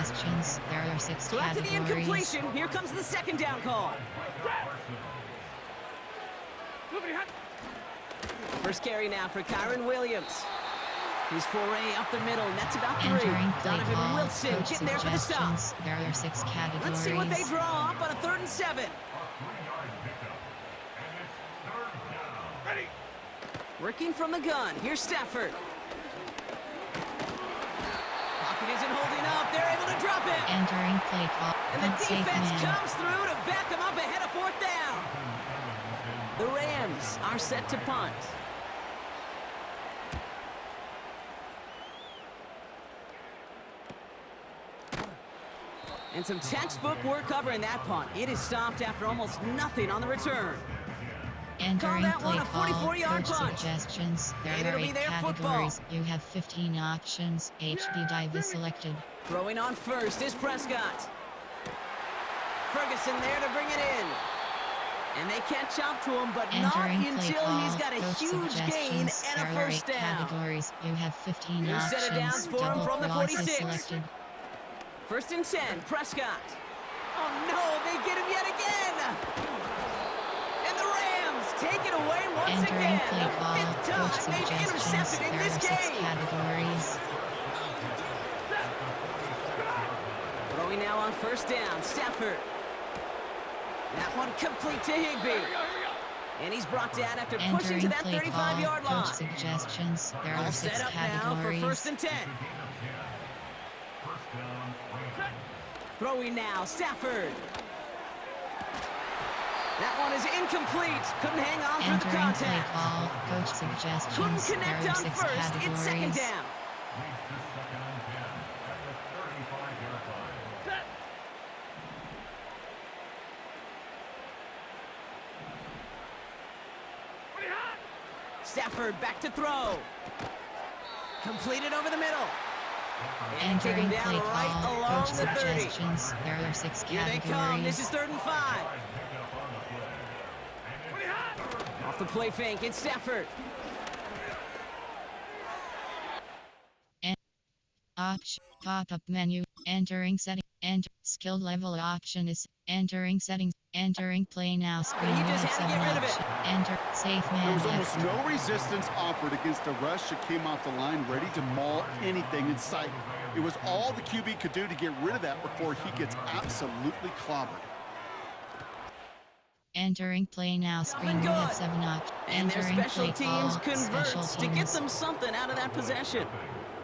suggestions. There are 6 So after the categories. incompletion, here comes the second down call. First carry now for Kyron Williams. His foray up the middle, and that's about 3. Entering play Donovan call. Wilson Coach getting there for the stop. suggestions. There are 6 categories. Let's see what they draw up on a 3rd and 7. Working from the gun. Here's Stafford. Pocket isn't holding up. They're able to drop it. Entering play call. And the Unsafe defense man. comes through to back them up ahead of 4th down. The Rams are set to punt. And some textbook work covering that punt. It is stopped after almost nothing on the return. Entering that play one a call. 44-yard Coach punt. suggestions. There And are it'll be 8 their categories. You have 15 options. HD dive is selected. Throwing on first is Prescott. Ferguson there to bring it in. And they catch up to him, but not Entering play until call. he's got a Coach huge gain suggestions. and a There are 8 first down. categories. You have 15 New set of downs options. for him Double from the cross is 46. selected. 1st and 10, Prescott. Oh no, they get him yet again. And the Rams take it away once Entering again. play The call. 5th Coach time they've suggestions. intercepted in There this are 6 game. categories. Throwing now on 1st down, Stafford. That one complete to Higbee. And he's brought down after pushing Entering to that play 35-yard call. line. Coach suggestions. There All are 6 set up now for categories. 1st and 10. Throwing now, Stafford. That one is incomplete. Couldn't hang on through the Entering play contact. call. Coach suggestions. Couldn't There connect are on 6 first. It's 2nd categories. down. Stafford back to throw. Completed over the middle. And take him Entering down play right call. along Coach the 30. suggestions. There are 6 Here they come. This categories. is 3rd and 5. Off the play fake, it's Stafford. Option. Pop-up menu. Entering setting. Enter. Skill level option is entering settings. Entering play now screen. He You just have had to 7 get rid of it. options. Enter. Safe There man. was almost F. no resistance offered against a rush that came off the line ready to maul anything in sight. It was all the QB could do to get rid of that before he gets absolutely clobbered. Entering play now screen. You have 7 options. And their Entering special play teams call. converts Special to get teams. them something out of that possession.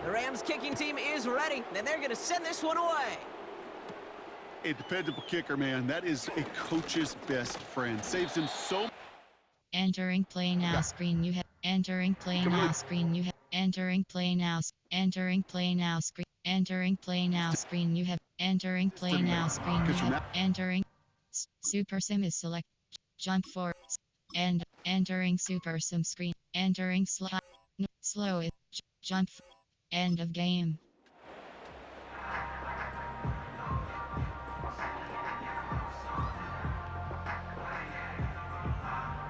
The Rams kicking team is ready, and they're going to send this one away. A dependable kicker, man. That is a coach's best friend. Saves him so. Entering play now screen. You have entering play Come now on. screen. You have entering play now. Entering play now screen. Entering play now screen. You have entering play now screen. You Because you're have entering. Super sim is select. Jump for and entering super sim screen. Entering slow is jump. End of game.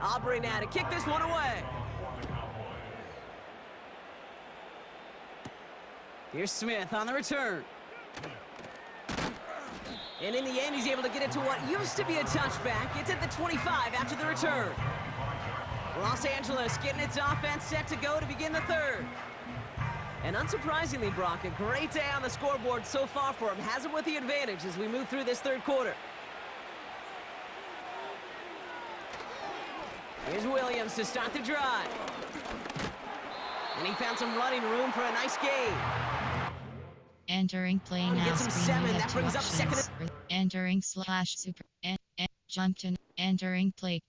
Aubrey now to kick this one away. Here's Smith on the return. And in the end, he's able to get it to what used to be a touchback. It's at the 25 after the return. Los Angeles getting its offense set to go to begin the 3rd. And unsurprisingly, Brock, a great day on the scoreboard so far for him. Has him with the advantage as we move through this 3rd quarter. Here's Williams to start the drive. And he found some running room for a nice gain. Entering play now Gets him screen. 7. You have That 2 brings up options. Entering slash super. Jump to entering play.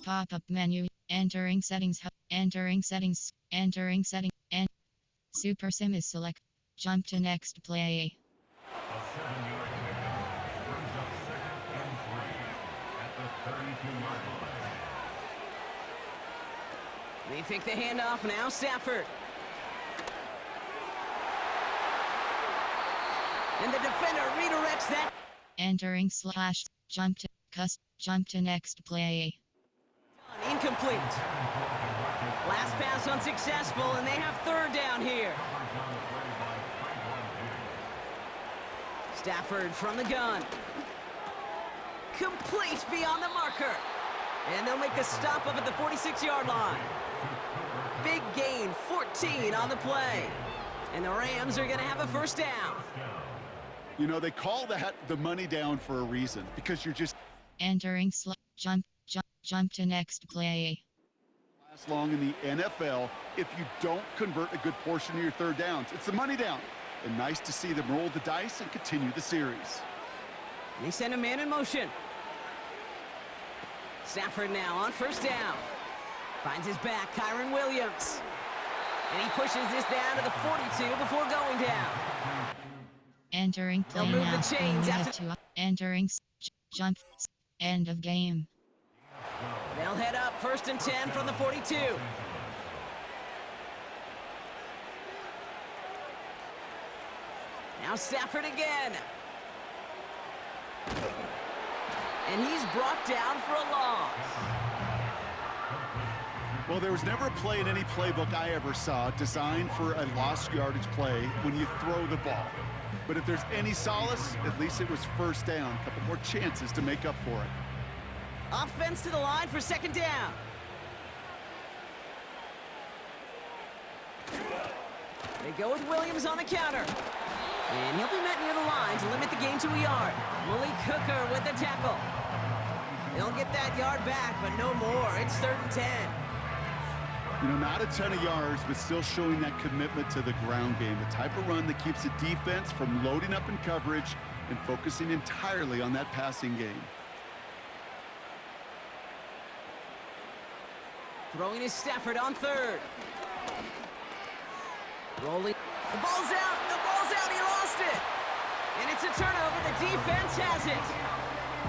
Pop-up menu. Entering settings. Entering settings. Entering setting. And super sim is select. Jump to next play. They fake the handoff now, Stafford. And the defender redirects that. Entering slash jump to next play. Incomplete. Last pass unsuccessful, and they have 3rd down here. Stafford from the gun. Complete beyond the marker. And they'll make the stop up at the 46-yard line. Big gain, 14 on the play. And the Rams are going to have a first down. You know, they call that the money down for a reason, because you're just Entering jump to next play. last long in the NFL if you don't convert a good portion of your third downs. It's the money down. And nice to see them roll the dice and continue the series. And they send a man in motion. Stafford now on first down. Finds his back, Kyron Williams. And he pushes this down to the 42 before going down. Entering play They'll move now. the chains after... Entering jump. End of game. They'll head up 1st and 10 from the 42. Now Stafford again. And he's brought down for a loss. Well, there was never a play in any playbook I ever saw designed for a lost yardage play when you throw the ball. But if there's any solace, at least it was first down. A couple more chances to make up for it. Offense to the line for second down. They go with Williams on the counter. And he'll be met near the line to limit the gain to a yard. Malik Hooker with the tackle. They'll get that yard back, but no more. It's 3rd and 10. You know, not a ton of yards, but still showing that commitment to the ground game. The type of run that keeps the defense from loading up in coverage and focusing entirely on that passing game. Throwing is Stafford on 3rd. Rolling. The ball's out. The ball's out. He lost it. And it's a turnover. The defense has it.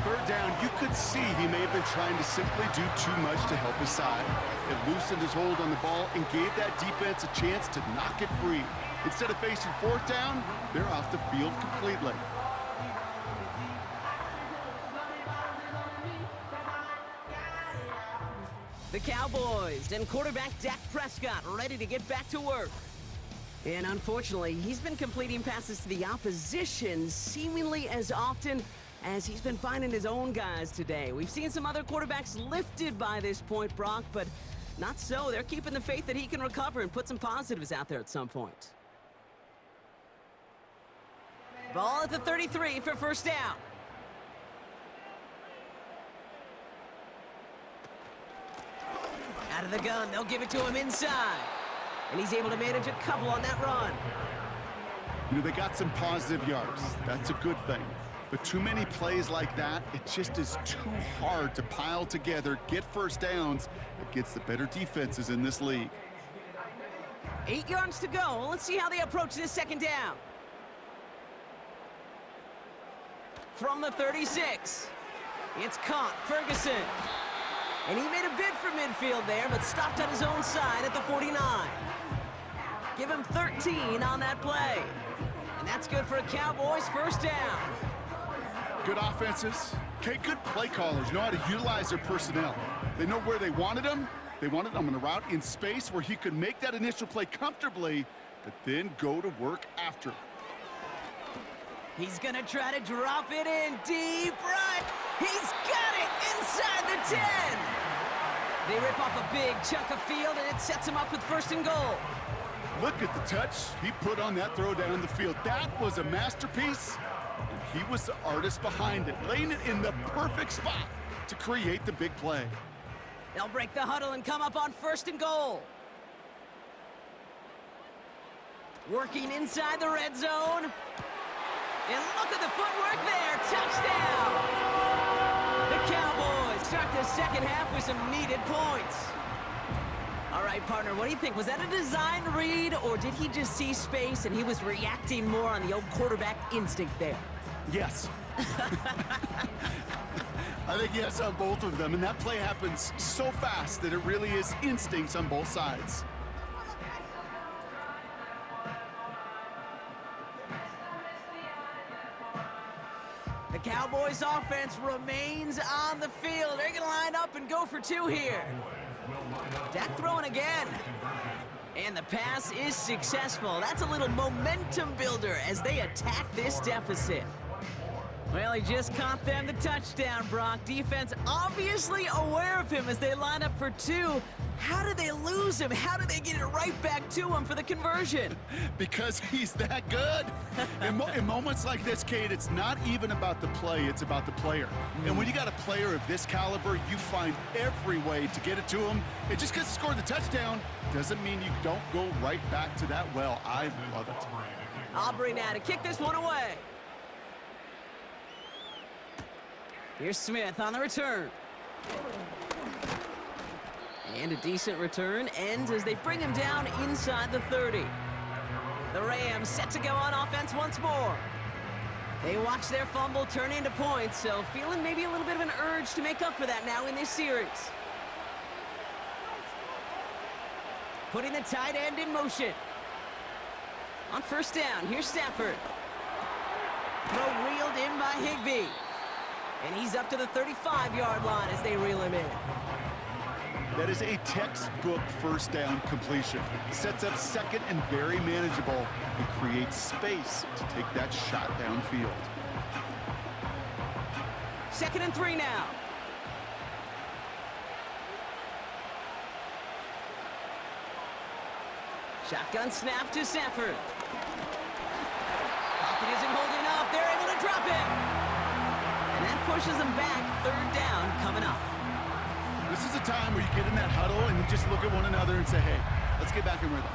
3rd down, you could see he may have been trying to simply do too much to help his side. It loosened his hold on the ball and gave that defense a chance to knock it free. Instead of facing 4th down, they're off the field completely. The Cowboys and quarterback Dak Prescott ready to get back to work. And unfortunately, he's been completing passes to the opposition seemingly as often as he's been finding his own guys today. We've seen some other quarterbacks lifted by this point, Brock, but not so. They're keeping the faith that he can recover and put some positives out there at some point. Ball at the 33 for first down. Out of the gun, they'll give it to him inside. And he's able to manage a couple on that run. You know, they got some positive yards. That's a good thing. But too many plays like that, it just is too hard to pile together, get first downs against the better defenses in this league. 8 yards to go. Let's see how they approach this second down. From the 36, it's caught, Ferguson. And he made a bid for midfield there, but stopped on his own side at the 49. Give him 13 on that play. And that's good for a Cowboys first down. Good offenses. Okay, good play callers know how to utilize their personnel. They know where they wanted them. They wanted them on a route in space where he could make that initial play comfortably, but then go to work after. He's going to try to drop it in deep right. He's got it inside the 10. They rip off a big chunk of field, and it sets him up with 1st and goal. Look at the touch he put on that throw down the field. That was a masterpiece, and he was the artist behind it, laying it in the perfect spot to create the big play. They'll break the huddle and come up on 1st and goal. Working inside the red zone. And look at the footwork there. Touchdown! The Cowboys start the second half with some needed points. All right, partner, what do you think? Was that a design read, or did he just see space and he was reacting more on the old quarterback instinct there? Yes. I think yes on both of them, and that play happens so fast that it really is instincts on both sides. The Cowboys offense remains on the field. They're going to line up and go for 2 here. Dak throwing again. And the pass is successful. That's a little momentum builder as they attack this deficit. Well, he just caught them the touchdown, Brock. Defense obviously aware of him as they line up for two. How did they lose him? How did they get it right back to him for the conversion? Because he's that good. In moments like this, Kate, it's not even about the play, it's about the player. And when you got a player of this caliber, you find every way to get it to him. And just because he scored the touchdown doesn't mean you don't go right back to that well. I love it. Aubrey now to kick this one away. Here's Smith on the return. And a decent return ends as they bring him down inside the 30. The Rams set to go on offense once more. They watch their fumble turn into points, so feeling maybe a little bit of an urge to make up for that now in this series. Putting the tight end in motion. On first down, here's Stafford. Throw reeled in by Higbee. And he's up to the 35-yard line as they reel him in. That is a textbook first down completion. Sets up second and very manageable and creates space to take that shot downfield. 2nd and 3 now. Shotgun snap to Stafford. Pocket isn't holding up. They're able to drop it. And that pushes them back. 3rd down coming up. This is a time where you get in that huddle and you just look at one another and say, hey, let's get back in rhythm.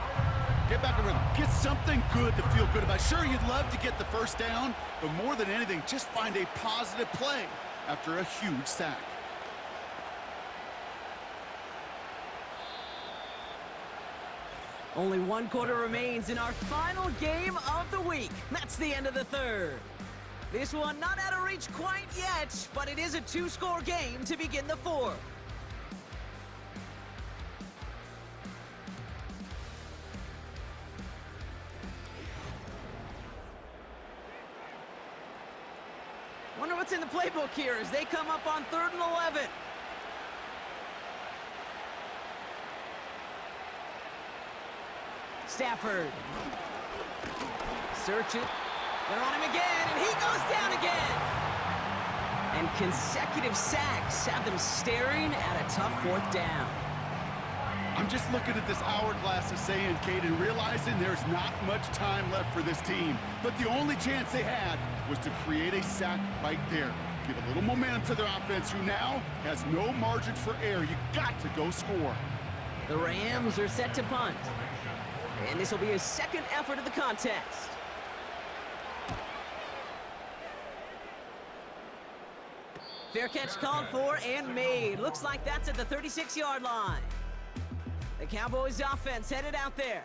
Get back in rhythm. Get something good to feel good about. Sure, you'd love to get the first down, but more than anything, just find a positive play after a huge sack. Only 1 quarter remains in our final game of the week. That's the end of the 3rd. This one not out of reach quite yet, but it is a 2-score game to begin the 4th. Wonder what's in the playbook here as they come up on 3rd and 11. Stafford. Search it. They're on him again, and he goes down again. And consecutive sacks have them staring at a tough 4th down. I'm just looking at this hourglass of saying, Kate, and realizing there's not much time left for this team. But the only chance they had was to create a sack right there. Give a little momentum to their offense, who now has no margin for error. You got to go score. The Rams are set to punt. And this will be his 2nd effort of the contest. Fair catch called for and made. Looks like that's at the 36-yard line. The Cowboys offense headed out there.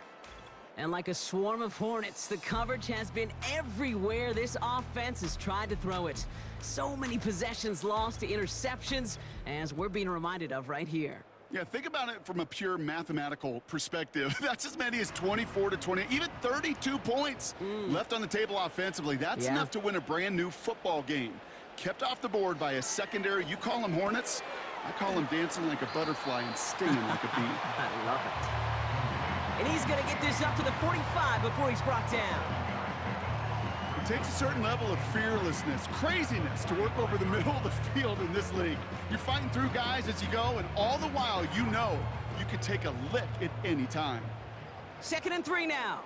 And like a swarm of hornets, the coverage has been everywhere this offense has tried to throw it. So many possessions lost to interceptions, as we're being reminded of right here. Yeah, think about it from a pure mathematical perspective. That's as many as 24 to 20, even 32 points left on the table offensively. That's enough to win a brand new football game. Kept off the board by a secondary. You call them Hornets, I call them dancing like a butterfly and stinging like a bee. I love it. And he's going to get this up to the 45 before he's brought down. It takes a certain level of fearlessness, craziness to work over the middle of the field in this league. You're fighting through guys as you go, and all the while you know you could take a lick at any time. 2nd and 3 now.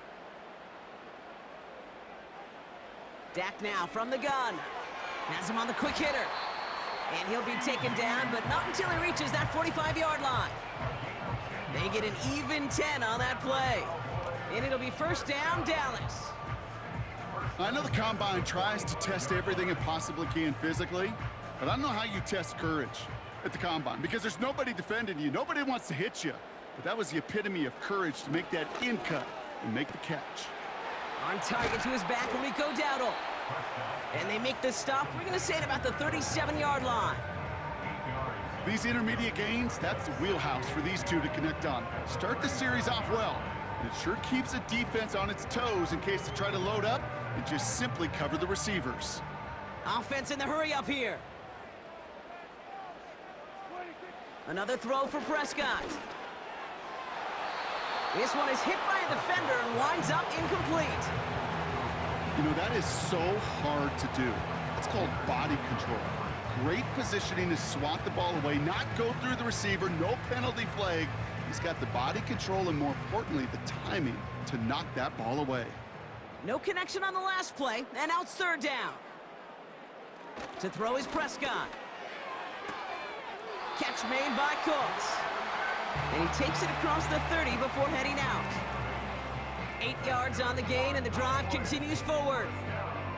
Dak now from the gun. Has him on the quick hitter. And he'll be taken down, but not until he reaches that 45-yard line. They get an even 10 on that play. And it'll be 1st down, Dallas. I know the Combine tries to test everything it possibly can physically, but I don't know how you test courage at the Combine, because there's nobody defending you. Nobody wants to hit you. But that was the epitome of courage to make that in cut and make the catch. On target to his back, Rico Dowdle. And they make the stop, we're going to say at about the 37-yard line. These intermediate gains, that's the wheelhouse for these two to connect on. Start the series off well, and it sure keeps the defense on its toes in case they try to load up and just simply cover the receivers. Offense in the hurry up here. Another throw for Prescott. This one is hit by a defender and winds up incomplete. You know, that is so hard to do. That's called body control. Great positioning to swat the ball away, not go through the receiver, no penalty flag. He's got the body control and, more importantly, the timing to knock that ball away. No connection on the last play, and now it's third down. To throw is Prescott. Catch made by Cooks. And he takes it across the 30 before heading out. 8 yards on the gain, and the drive continues forward.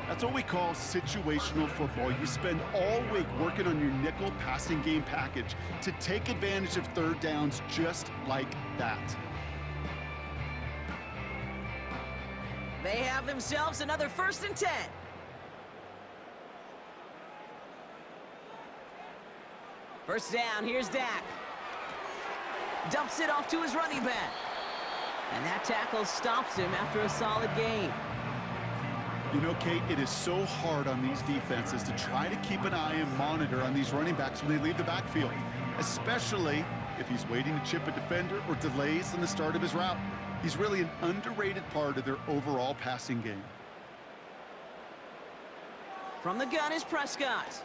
That's what we call situational football. You spend all week working on your nickel passing game package to take advantage of third downs just like that. They have themselves another 1st and 10. First down, here's Dak. Dumps it off to his running back. And that tackle stops him after a solid gain. You know, Kate, it is so hard on these defenses to try to keep an eye and monitor on these running backs when they leave the backfield, especially if he's waiting to chip a defender or delays in the start of his route. He's really an underrated part of their overall passing game. From the gun is Prescott.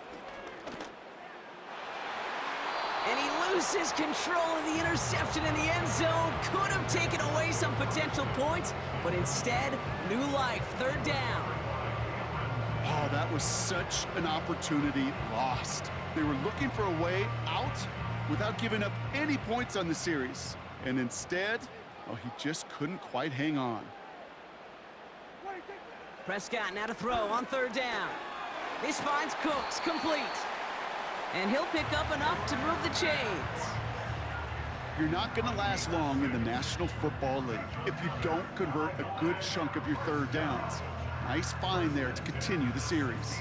And he loses control of the interception in the end zone. Could have taken away some potential points, but instead, new life, third down. Oh, that was such an opportunity lost. They were looking for a way out without giving up any points on the series. And instead, oh, he just couldn't quite hang on. Prescott now to throw on third down. This finds Cooks complete. And he'll pick up enough to move the chains. You're not going to last long in the National Football League if you don't convert a good chunk of your third downs. Nice find there to continue the series.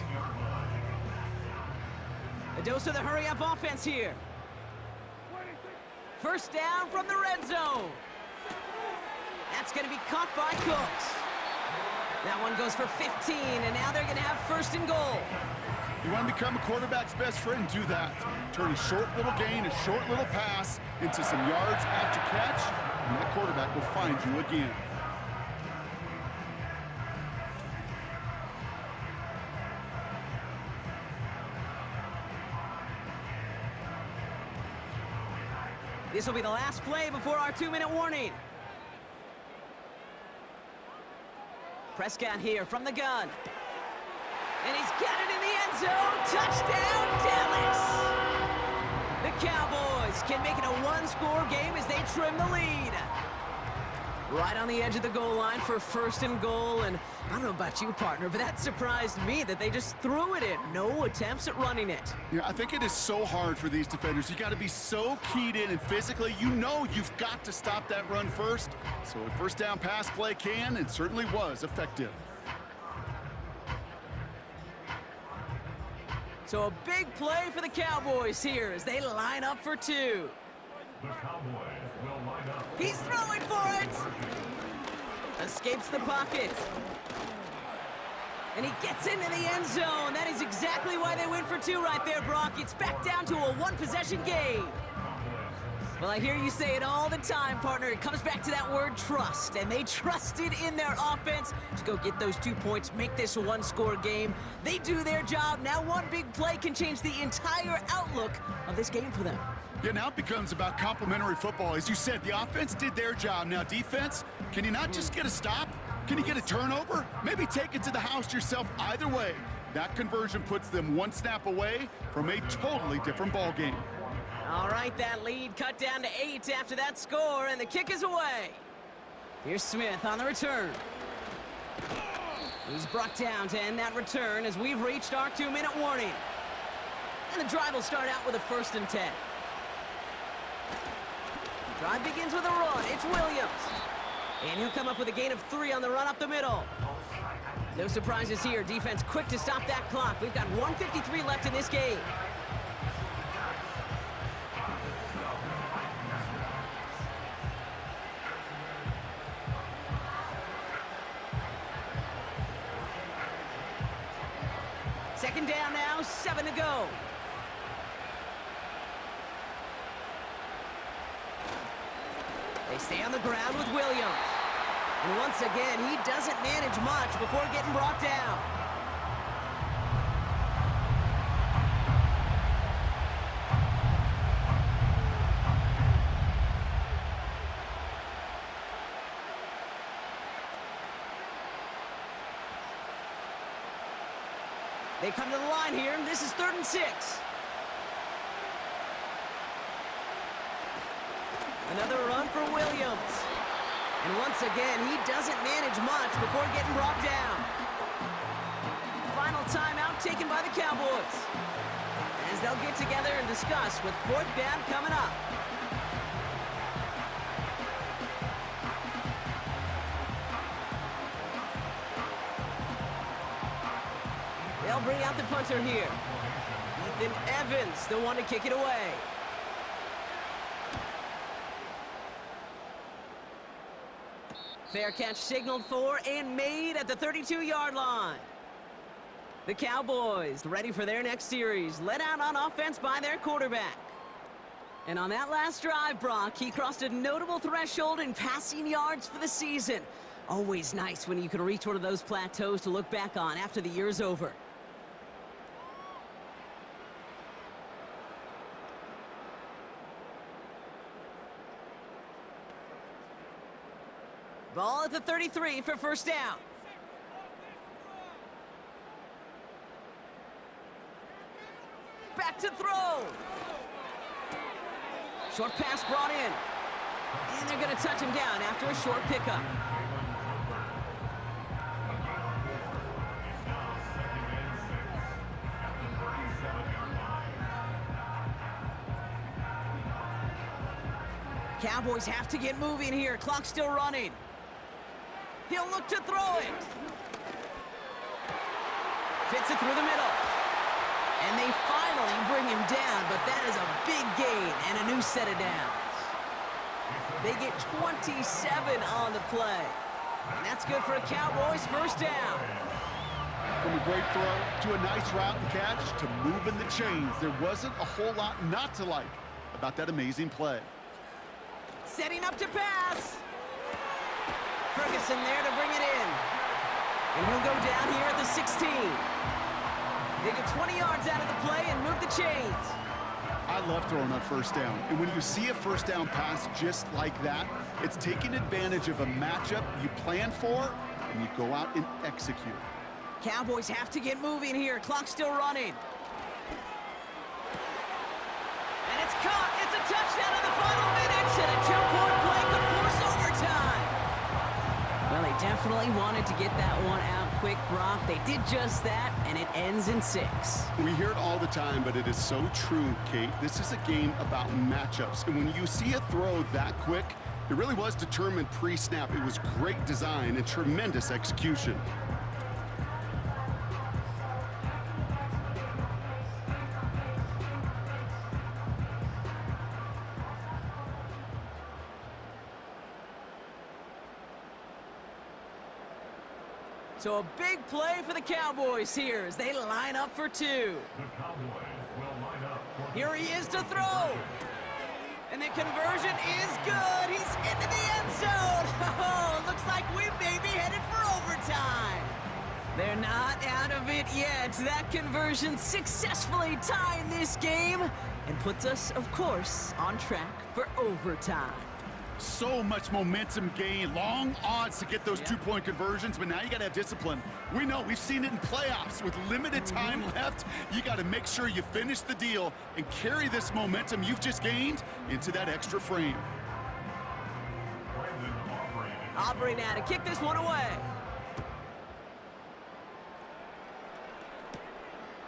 A dose of the hurry-up offense here. First down from the red zone. That's going to be caught by Cooks. That one goes for 15, and now they're going to have 1st and goal. You want to become a quarterback's best friend, do that. Turn a short little gain, a short little pass into some yards after catch, and that quarterback will find you again. This will be the last play before our 2-minute warning. Prescott here from the gun. And he's got it in the end zone. Touchdown, Dallas! The Cowboys can make it a one-score game as they trim the lead. Right on the edge of the goal line for 1st and goal. And I don't know about you, partner, but that surprised me that they just threw it in. No attempts at running it. Yeah, I think it is so hard for these defenders. You got to be so keyed in, and physically, you know you've got to stop that run first. So a first down pass play can and certainly was effective. So a big play for the Cowboys here as they line up for 2. The Cowboys will line up. He's throwing for it! Escapes the pocket. And he gets into the end zone. That is exactly why they went for 2 right there, Brock. It's back down to a one-possession game. Well, I hear you say it all the time, partner. It comes back to that word trust. And they trusted in their offense to go get those 2 points, make this a one-score game. They do their job. Now one big play can change the entire outlook of this game for them. Yeah, now it becomes about complementary football. As you said, the offense did their job. Now defense, can you not just get a stop? Can you get a turnover? Maybe take it to the house yourself. Either way, that conversion puts them one snap away from a totally different ball game. All right, that lead cut down to 8 after that score, and the kick is away. Here's Smith on the return. He's brought down to end that return as we've reached our 2-minute warning. And the drive will start out with a 1st and 10. Drive begins with a run. It's Williams. And he'll come up with a gain of 3 on the run up the middle. No surprises here. Defense quick to stop that clock. We've got 1:53 left in this game. Second down now, 7 to go. They stay on the ground with Williams. And once again, he doesn't manage much before getting brought down. They come to the line here. This is 3rd and 6. Another run for Williams. And once again, he doesn't manage much before getting brought down. Final timeout taken by the Cowboys, as they'll get together and discuss with 4th down coming up. They'll bring out the punter here. Ethan Evans, the one to kick it away. Fair catch signaled for and made at the 32-yard line. The Cowboys ready for their next series, led out on offense by their quarterback. And on that last drive, Brock, he crossed a notable threshold in passing yards for the season. Always nice when you can reach one of those plateaus to look back on after the year's over. Ball at the 33 for 1st down. Back to throw. Short pass brought in. And they're going to touch him down after a short pickup. Cowboys have to get moving here. Clock's still running. He'll look to throw it. Fits it through the middle. And they finally bring him down, but that is a big gain and a new set of downs. They get 27 on the play. And that's good for a Cowboys 1st down. From a great throw to a nice route and catch to moving the chains, there wasn't a whole lot not to like about that amazing play. Setting up to pass. Ferguson there to bring it in. And he'll go down here at the 16. They get 20 yards out of the play and move the chains. I love throwing on 1st down. And when you see a 1st down pass just like that, it's taking advantage of a matchup you plan for and you go out and execute. Cowboys have to get moving here. Clock's still running. And it's caught. It's a touchdown in the final minutes, and a 2-point play could force overtime. Well, they definitely wanted to get that one out quick, Brock. They did just that, and it ends in 6. We hear it all the time, but it is so true, Kate. This is a game about matchups, and when you see a throw that quick, it really was determined pre-snap. It was great design and tremendous execution. So a big play for the Cowboys here as they line up for 2. The Cowboys will line up for Here he is to throw. And the conversion is good. He's into the end zone. Oh, looks like we may be headed for overtime. They're not out of it yet. That conversion successfully tying this game and puts us, of course, on track for overtime. So much momentum gain, long odds to get those 2-point conversions, but now you gotta have discipline. We know, we've seen it in playoffs. With limited time left, you gotta make sure you finish the deal and carry this momentum you've just gained into that extra frame. Aubrey now to kick this one away.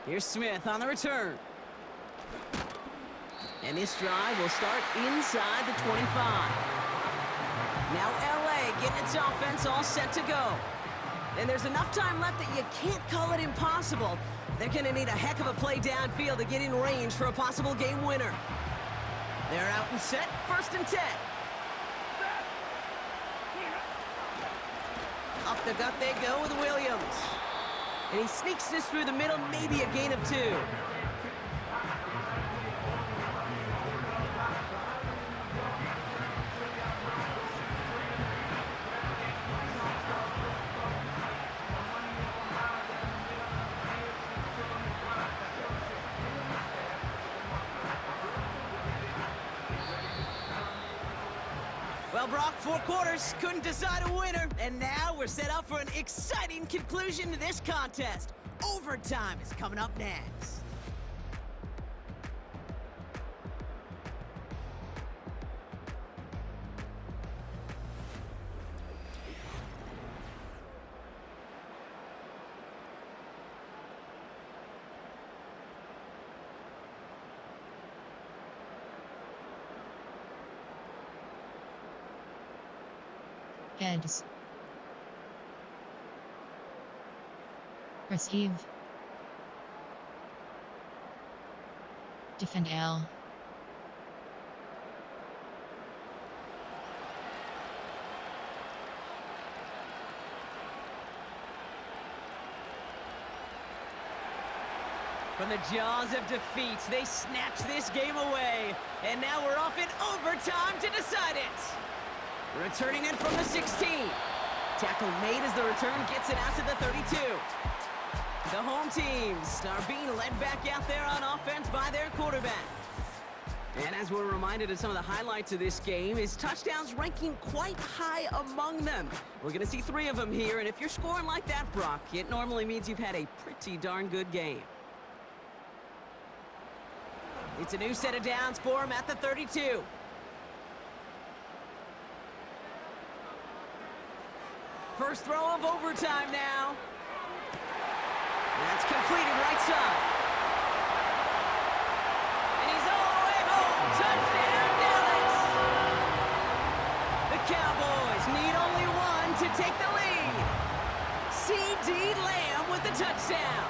Here's Smith on the return. And this drive will start inside the 25. Now LA getting its offense all set to go. And there's enough time left that you can't call it impossible. They're going to need a heck of a play downfield to get in range for a possible game winner. They're out and set, 1st and 10. Up the gut they go with Williams. And he sneaks this through the middle, maybe a gain of 2. Well, Brock, 4 quarters, couldn't decide a winner, and now we're set up for an exciting conclusion to this contest. Overtime is coming up next. Heads. Receive. Defend L. From the jaws of defeat, they snatch this game away. And now we're off in overtime to decide it. Returning in from the 16. Tackle made as the return gets it out to the 32. The home teams are being led back out there on offense by their quarterback. And as we're reminded of some of the highlights of this game, his touchdowns ranking quite high among them. We're going to see 3 of them here, and if you're scoring like that, Brock, it normally means you've had a pretty darn good game. It's a new set of downs for him at the 32. First throw of overtime now. That's completed right side. And he's all the way home. Touchdown, Dallas! The Cowboys need only one to take the lead. C.D. Lamb with the touchdown.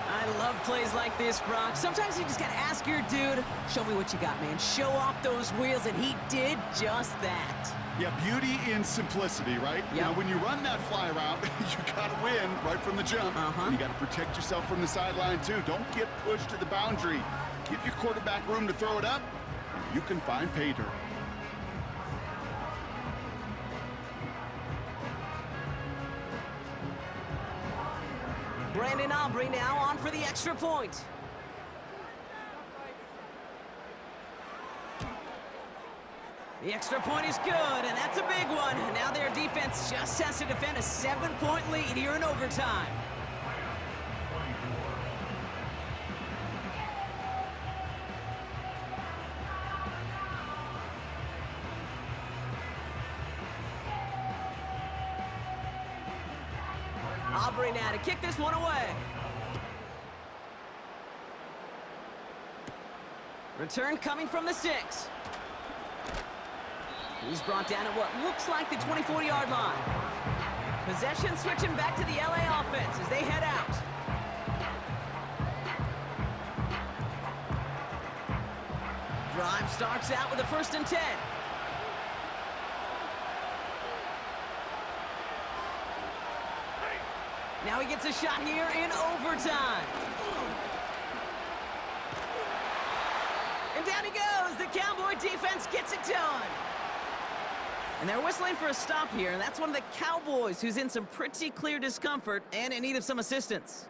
I love plays like this, Brock. Sometimes you just gotta ask your dude, show me what you got, man. Show off those wheels, and he did just that. Yeah, beauty in simplicity, right? Yep. Now, when you run that fly route, you got to win right from the jump. Uh-huh. You got to protect yourself from the sideline, too. Don't get pushed to the boundary. Give your quarterback room to throw it up, and you can find pay dirt. Brandon Aubrey now on for the extra point. The extra point is good, and that's a big one. Now their defense just has to defend a 7-point lead here in overtime. Aubrey now to kick this one away. Return coming from the 6. He's brought down at what looks like the 24-yard line. Possession switching back to the LA offense as they head out. Drive starts out with a 1st and 10. Now he gets a shot here in overtime. And down he goes. The Cowboy defense gets it done. And they're whistling for a stop here, and that's one of the Cowboys who's in some pretty clear discomfort and in need of some assistance.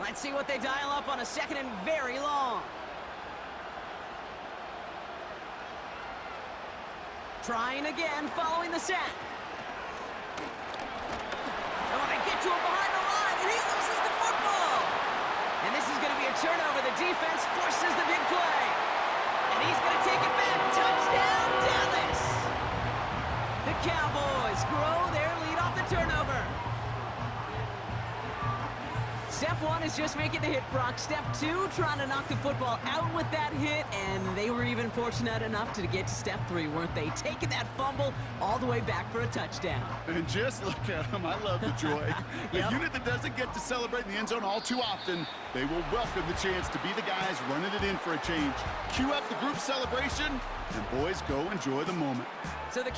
Let's see what they dial up on a 2nd and very long. Trying again, following the sack. Oh, they get to him behind the line, and he loses the football. And this is going to be a turnover. The defense forces the big play. And he's going to take it back. Touchdown, Dallas! The Cowboys grow their lead off the turnover. Step 1 is just making the hit, Brock. Step 2, trying to knock the football out with that hit, and they were even fortunate enough to get to step 3, weren't they? Taking that fumble all the way back for a touchdown. And just look at them. I love the joy. Yep. A unit that doesn't get to celebrate in the end zone all too often, they will welcome the chance to be the guys running it in for a change. Cue up the group celebration, and boys, go enjoy the moment. So the